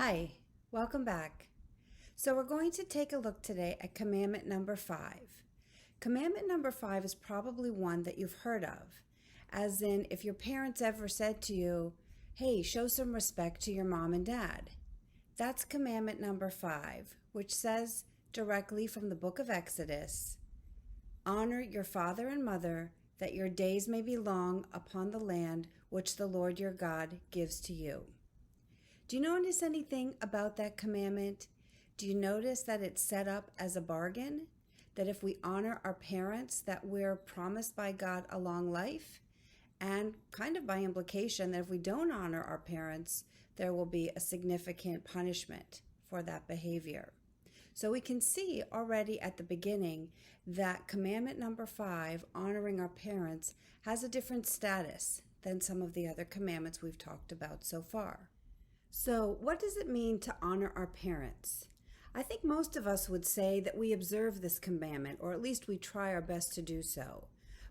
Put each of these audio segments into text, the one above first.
Hi, welcome back. So we're going to take a look today at commandment number 5. Commandment number 5 is probably one that you've heard of, as in if your parents ever said to you, hey, show some respect to your mom and dad. That's commandment number 5, which says directly from the book of Exodus, honor your father and mother, that your days may be long upon the land which the Lord your God gives to you. Do you notice anything about that commandment? Do you notice that it's set up as a bargain? That if we honor our parents, that we're promised by God a long life? And kind of by implication that if we don't honor our parents, there will be a significant punishment for that behavior. So we can see already at the beginning that commandment number 5, honoring our parents, has a different status than some of the other commandments we've talked about so far. So what does it mean to honor our parents? I think most of us would say that we observe this commandment, or at least we try our best to do so.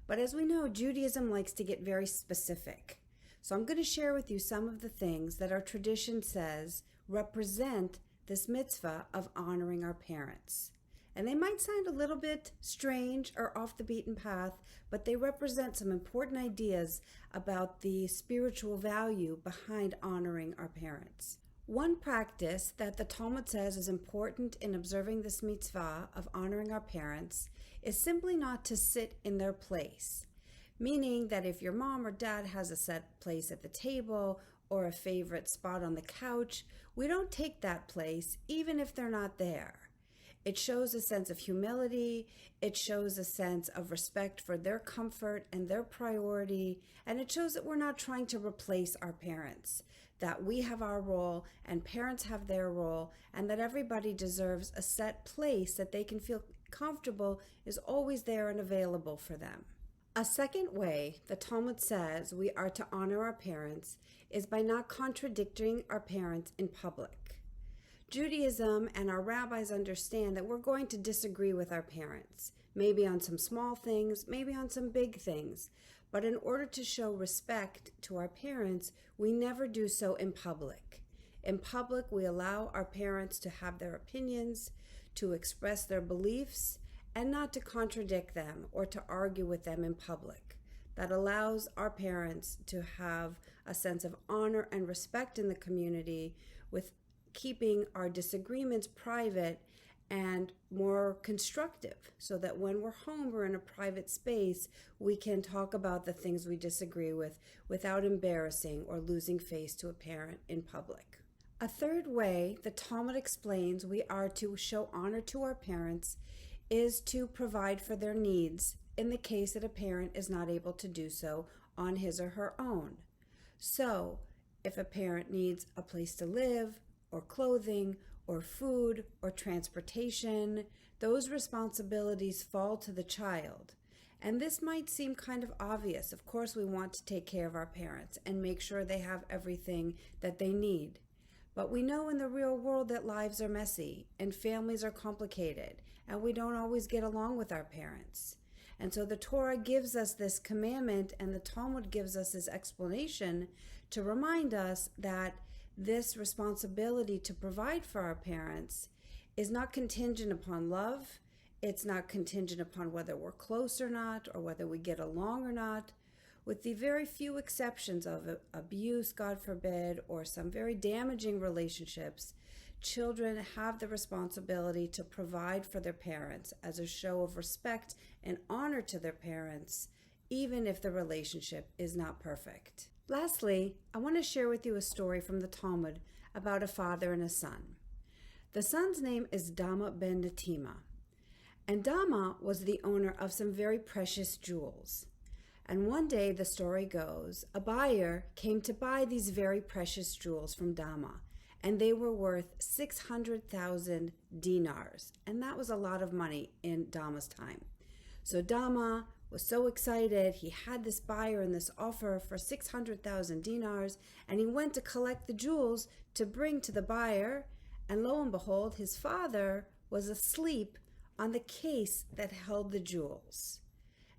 But as we know, Judaism likes to get very specific. So I'm going to share with you some of the things that our tradition says represent this mitzvah of honoring our parents. And they might sound a little bit strange or off the beaten path, but they represent some important ideas about the spiritual value behind honoring our parents. One practice that the Talmud says is important in observing this mitzvah of honoring our parents is simply not to sit in their place. Meaning that if your mom or dad has a set place at the table or a favorite spot on the couch, we don't take that place even if they're not there. It shows a sense of humility, it shows a sense of respect for their comfort and their priority, and it shows that we're not trying to replace our parents, that we have our role and parents have their role, and that everybody deserves a set place that they can feel comfortable is always there and available for them. A second way the Talmud says we are to honor our parents is by not contradicting our parents in public. Judaism and our rabbis understand that we're going to disagree with our parents, maybe on some small things, maybe on some big things. But in order to show respect to our parents, we never do so in public. In public, we allow our parents to have their opinions, to express their beliefs, and not to contradict them or to argue with them in public. That allows our parents to have a sense of honor and respect in the community, with keeping our disagreements private and more constructive, so that when we're home or in a private space, we can talk about the things we disagree with without embarrassing or losing face to a parent in public. A third way the Talmud explains we are to show honor to our parents is to provide for their needs in the case that a parent is not able to do so on his or her own. So, if a parent needs a place to live, or clothing, or food, or transportation, those responsibilities fall to the child. And this might seem kind of obvious. Of course, we want to take care of our parents and make sure they have everything that they need. But we know in the real world that lives are messy and families are complicated, and we don't always get along with our parents. And so the Torah gives us this commandment, and the Talmud gives us this explanation to remind us that this responsibility to provide for our parents is not contingent upon love. It's not contingent upon whether we're close or not, or whether we get along or not. With the very few exceptions of abuse, God forbid, or some very damaging relationships, children have the responsibility to provide for their parents as a show of respect and honor to their parents, even if the relationship is not perfect. Lastly, I want to share with you a story from the Talmud about a father and a son. The son's name is Dama ben Natima, and Dama was the owner of some very precious jewels. And one day, the story goes, a buyer came to buy these very precious jewels from Dama, and they were worth 600,000 dinars, and that was a lot of money in Dama's time. So Dama was so excited. He had this buyer and this offer for 600,000 dinars, and he went to collect the jewels to bring to the buyer, and lo and behold, his father was asleep on the case that held the jewels.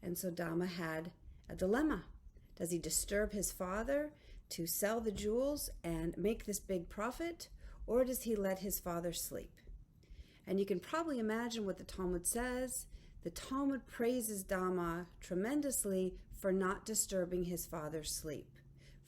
And so Dama had a dilemma. Does he disturb his father to sell the jewels and make this big profit? or does he let his father sleep? And you can probably imagine what the Talmud says. The Talmud praises Dama tremendously for not disturbing his father's sleep,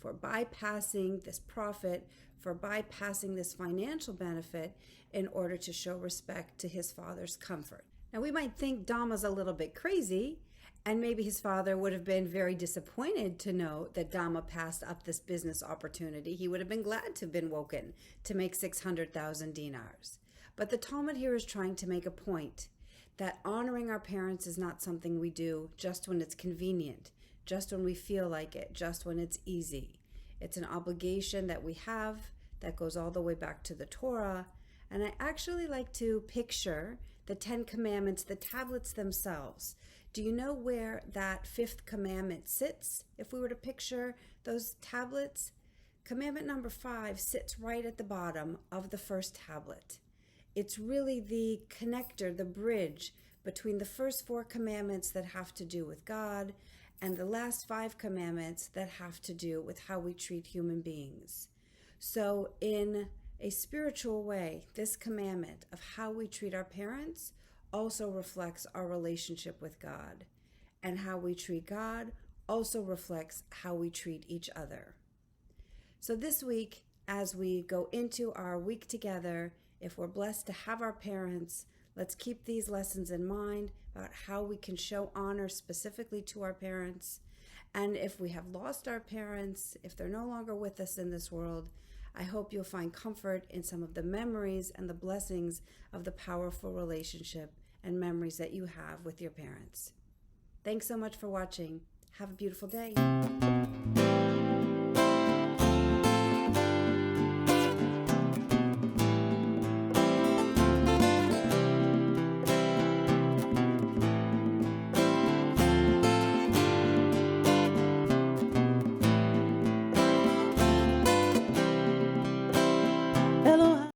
for bypassing this profit, for bypassing this financial benefit in order to show respect to his father's comfort. Now, we might think Dama's a little bit crazy, and maybe his father would have been very disappointed to know that Dama passed up this business opportunity. He would have been glad to have been woken to make 600,000 dinars. But the Talmud here is trying to make a point that honoring our parents is not something we do just when it's convenient, just when we feel like it, just when it's easy. It's an obligation that we have that goes all the way back to the Torah. And I actually like to picture the 10 Commandments, the tablets themselves. Do you know where that 5th commandment sits? If we were to picture those tablets, commandment number 5 sits right at the bottom of the first tablet. It's really the connector, the bridge between the first 4 commandments that have to do with God and the last 5 commandments that have to do with how we treat human beings. So in a spiritual way, this commandment of how we treat our parents also reflects our relationship with God. And how we treat God also reflects how we treat each other. So this week, as we go into our week together, if we're blessed to have our parents, let's keep these lessons in mind about how we can show honor specifically to our parents. And if we have lost our parents, if they're no longer with us in this world, I hope you'll find comfort in some of the memories and the blessings of the powerful relationship and memories that you have with your parents. Thanks so much for watching. Have a beautiful day.